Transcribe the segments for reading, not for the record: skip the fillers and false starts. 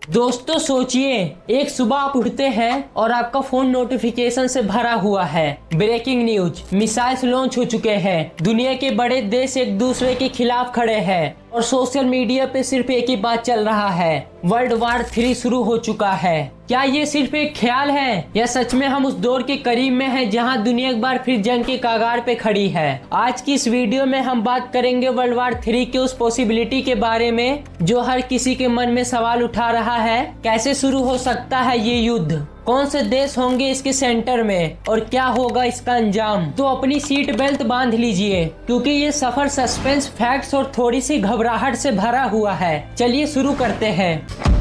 दोस्तों सोचिए, एक सुबह आप उठते हैं और आपका फोन नोटिफिकेशन से भरा हुआ है। ब्रेकिंग न्यूज, मिसाइल्स लॉन्च हो चुके हैं, दुनिया के बड़े देश एक दूसरे के खिलाफ खड़े हैं और सोशल मीडिया पे सिर्फ एक ही बात चल रहा है, वर्ल्ड वार 3 शुरू हो चुका है। क्या ये सिर्फ एक ख्याल है या सच में हम उस दौर के करीब में हैं जहां दुनिया एक बार फिर जंग के कगार पे खड़ी है? आज की इस वीडियो में हम बात करेंगे वर्ल्ड वार 3 के उस पॉसिबिलिटी के बारे में जो हर किसी के मन में सवाल उठा रहा है। कैसे शुरू हो सकता है ये युद्ध, कौन से देश होंगे इसके सेंटर में और क्या होगा इसका अंजाम? तो अपनी सीट बेल्ट बांध लीजिए क्योंकि ये सफर सस्पेंस, फैक्ट्स और थोड़ी सी घबराहट से भरा हुआ है। चलिए शुरू करते हैं।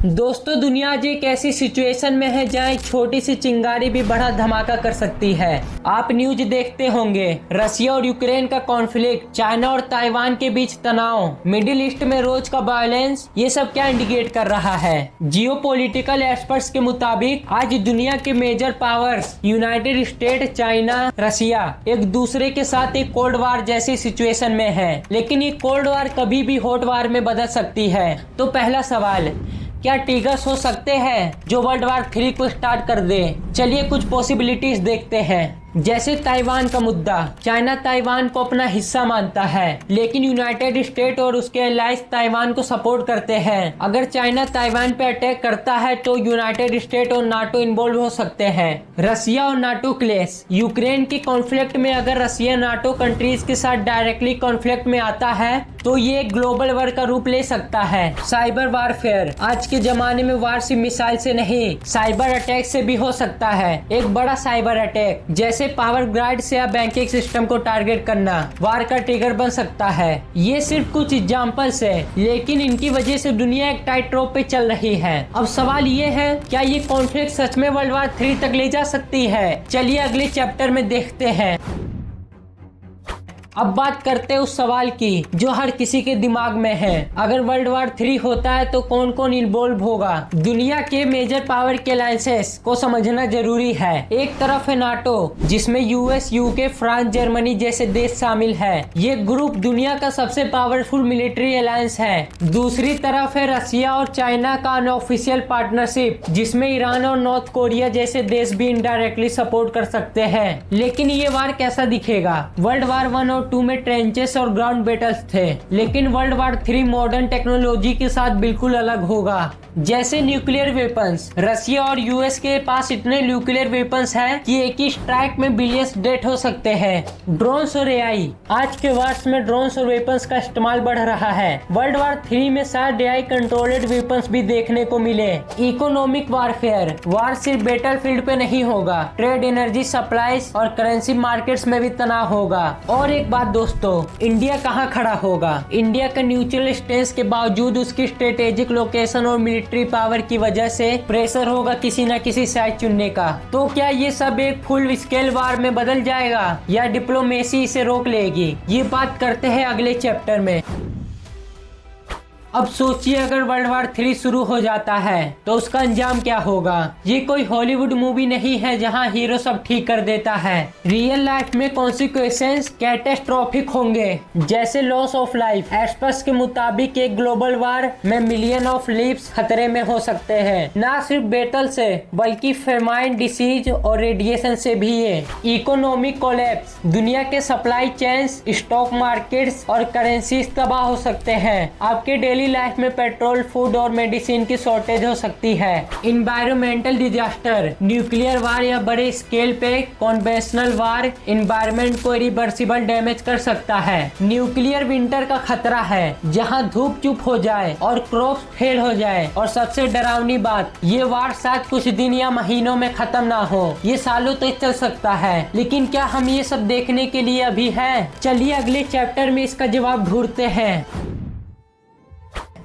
दोस्तों, दुनिया आज एक ऐसी सिचुएशन में है जहां एक छोटी सी चिंगारी भी बड़ा धमाका कर सकती है। आप न्यूज देखते होंगे, रशिया और यूक्रेन का कॉन्फ्लिक्ट, चाइना और ताइवान के बीच तनाव, मिडिल ईस्ट में रोज का वायलेंस, ये सब क्या इंडिकेट कर रहा है? जियोपॉलिटिकल एक्सपर्ट्स के मुताबिक आज दुनिया के major powers United State, China, Russia एक दूसरे के साथ एक कोल्ड वार जैसी सिचुएशन में है। लेकिन ये कोल्ड वार कभी भी हॉट वार में बदल सकती है। तो पहला सवाल, क्या ट्रिगर्स हो सकते हैं जो वर्ल्ड वार 3 को स्टार्ट कर दे? चलिए कुछ पॉसिबिलिटीज देखते हैं। जैसे ताइवान का मुद्दा, चाइना ताइवान को अपना हिस्सा मानता है, लेकिन यूनाइटेड स्टेट और उसके एलाइज ताइवान को सपोर्ट करते हैं। अगर चाइना ताइवान पे अटैक करता है तो यूनाइटेड स्टेट और नाटो इन्वॉल्व हो सकते हैं। रशिया और नाटो क्लैश, यूक्रेन के कॉन्फ्लिक्ट में अगर रशिया नाटो कंट्रीज के साथ डायरेक्टली कॉन्फ्लिक्ट में आता है तो ये ग्लोबल वॉर का रूप ले सकता है। साइबर वारफेयर, आज के जमाने में वार सिर्फ मिसाइल से नहीं, साइबर अटैक से भी हो सकता है। एक बड़ा साइबर अटैक जैसे पावर ग्रिड से या बैंकिंग सिस्टम को टारगेट करना वार का ट्रिगर बन सकता है। ये सिर्फ कुछ एग्जांपल्स है, लेकिन इनकी वजह से दुनिया एक टाइट रोप पे चल रही है। अब सवाल ये है, क्या ये कॉन्फ्लिक्ट सच में वर्ल्ड वार 3 तक ले जा सकती है? चलिए अगले चैप्टर में देखते हैं। अब बात करते हैं उस सवाल की जो हर किसी के दिमाग में है, अगर वर्ल्ड वार 3 होता है तो कौन कौन इन्वॉल्व होगा? दुनिया के मेजर पावर के अलायंसेस को समझना जरूरी है। एक तरफ है नाटो, जिसमें यूएस, यूके, फ्रांस, जर्मनी जैसे देश शामिल है। ये ग्रुप दुनिया का सबसे पावरफुल मिलिट्री अलायंस है। दूसरी तरफ है रशिया और चाइना का अनऑफिशियल पार्टनरशिप, जिसमें ईरान और नॉर्थ कोरिया जैसे देश भी इनडायरेक्टली सपोर्ट कर सकते हैं। लेकिन ये वार कैसा दिखेगा? वर्ल्ड वार 1 और 2 में ट्रेंचेस और ग्राउंड बैटल्स थे, लेकिन वर्ल्ड वार 3 मॉडर्न टेक्नोलॉजी के साथ बिल्कुल अलग होगा। जैसे न्यूक्लियर वेपन्स, रशिया और यूएस के पास इतने न्यूक्लियर वेपन्स हैं कि एक ही स्ट्राइक में बिलियंस डेथ हो सकते हैं। ड्रोन्स और एआई, आज के वार्स में ड्रोन्स और वेपन्स का इस्तेमाल बढ़ रहा है। वर्ल्ड वार 3 में शायद एआई कंट्रोल्ड वेपन्स भी देखने को मिले। इकोनॉमिक वारफेयर, वार सिर्फ बैटल फील्ड पे नहीं होगा, ट्रेड, एनर्जी सप्लाईज और करेंसी मार्केट्स में भी तनाव होगा। और एक बात दोस्तों, इंडिया कहाँ खड़ा होगा? इंडिया का न्यूट्रल स्टेंस के बावजूद उसकी स्ट्रेटेजिक लोकेशन और मिलिट्री पावर की वजह से प्रेशर होगा किसी न किसी साइड चुनने का। तो क्या ये सब एक फुल स्केल वार में बदल जाएगा या डिप्लोमेसी इसे रोक लेगी? ये बात करते हैं अगले चैप्टर में। अब सोचिए, अगर वर्ल्ड वार 3 शुरू हो जाता है तो उसका अंजाम क्या होगा? ये कोई हॉलीवुड मूवी नहीं है जहां हीरो सब ठीक कर देता है। रियल लाइफ में कॉन्सिक्वेंसेस कैटेस्ट्रोफिक होंगे, जैसे लॉस ऑफ लाइफ। एक्सपर्ट्स के मुताबिक एक ग्लोबल वार में मिलियन ऑफ लिव्स खतरे में हो सकते हैं, न सिर्फ बैटल से बल्कि फेमाइन, डिसीज और रेडिएशन से भी है। इकोनॉमिक कोलैप्स, दुनिया के सप्लाई चेन्स, स्टॉक मार्केट्स और करेंसीज तबाह हो सकते हैं। आपके डेली लाइफ में पेट्रोल, फूड और मेडिसिन की शॉर्टेज हो सकती है। इन्वायरमेंटल डिजास्टर, न्यूक्लियर वार या बड़े स्केल पे कन्वेंशनल वार एनवायरनमेंट को रिवर्सिबल डैमेज कर सकता है। न्यूक्लियर विंटर का खतरा है, जहां धूप चुप हो जाए और क्रॉप्स फेल हो जाए। और सबसे डरावनी बात, ये वार शायद कुछ दिन या महीनों में खत्म ना हो, ये सालों तक चल सकता है। लेकिन क्या हम ये सब देखने के लिए अभी हैं? चलिए अगले चैप्टर में इसका जवाब ढूंढते हैं।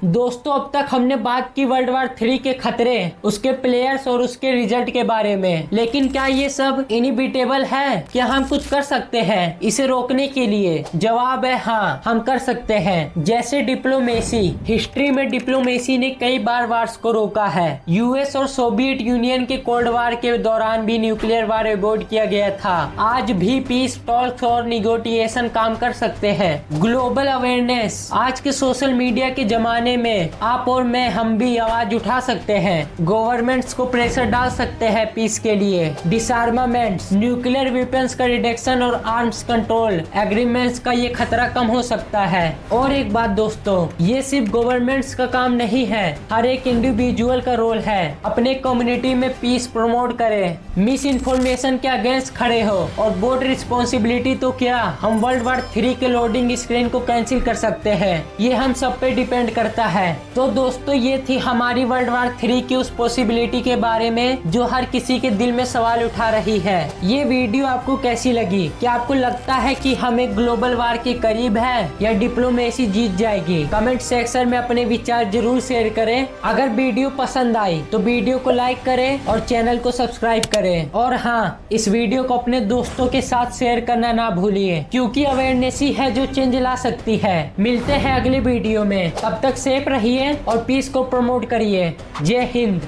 दोस्तों, अब तक हमने बात की वर्ल्ड वार 3 के खतरे, उसके प्लेयर्स और उसके रिजल्ट के बारे में। लेकिन क्या ये सब इनइविटेबल है? क्या हम कुछ कर सकते हैं इसे रोकने के लिए? जवाब है हाँ, हम कर सकते हैं। जैसे डिप्लोमेसी। हिस्ट्री में डिप्लोमेसी ने कई बार वार्स को रोका है। यूएस और सोवियत यूनियन के कोल्ड वार के दौरान भी न्यूक्लियर वार अवॉइड किया गया था। आज भी पीस टॉक्स और निगोटिएशन काम कर सकते हैं। Global awareness. आज के सोशल मीडिया के जमाने में आप और मैं, हम भी आवाज उठा सकते हैं। गवर्नमेंट्स को प्रेशर डाल सकते हैं पीस के लिए। डिसआर्मामेंट्स। न्यूक्लियर वेपन्स का रिडक्शन और आर्म्स कंट्रोल एग्रीमेंट्स का ये खतरा कम हो सकता है। और एक बात दोस्तों, ये सिर्फ गवर्नमेंट्स का काम नहीं है, हर एक इंडिविजुअल का रोल है। अपने कम्युनिटी में पीस प्रमोट करें, मिस इन्फॉर्मेशन के अगेंस्ट खड़े हो, और बोर्ड रिस्पॉन्सिबिलिटी तो क्या, हम वर्ल्ड वार 3 के लोडिंग स्क्रीन को कैंसिल कर सकते हैं। ये हम सब पे डिपेंड करता है। तो दोस्तों, ये थी हमारी वर्ल्ड वार 3 की उस पॉसिबिलिटी के बारे में जो हर किसी के दिल में सवाल उठा रही है। ये वीडियो आपको कैसी लगी? क्या आपको लगता है कि हमें ग्लोबल वार के करीब है या डिप्लोमेसी जीत जाएगी? कमेंट सेक्शन में अपने विचार जरूर शेयर करें। अगर वीडियो पसंद आई तो वीडियो को लाइक करें और चैनल को सब्सक्राइब करें। और हाँ, इस वीडियो को अपने दोस्तों के साथ शेयर करना ना भूलिए, क्योंकि अवेयरनेस ही है जो चेंज ला सकती है। मिलते हैं अगले वीडियो में, तब तक सेफ रहिए और पीस को प्रमोट करिए। जय हिंद।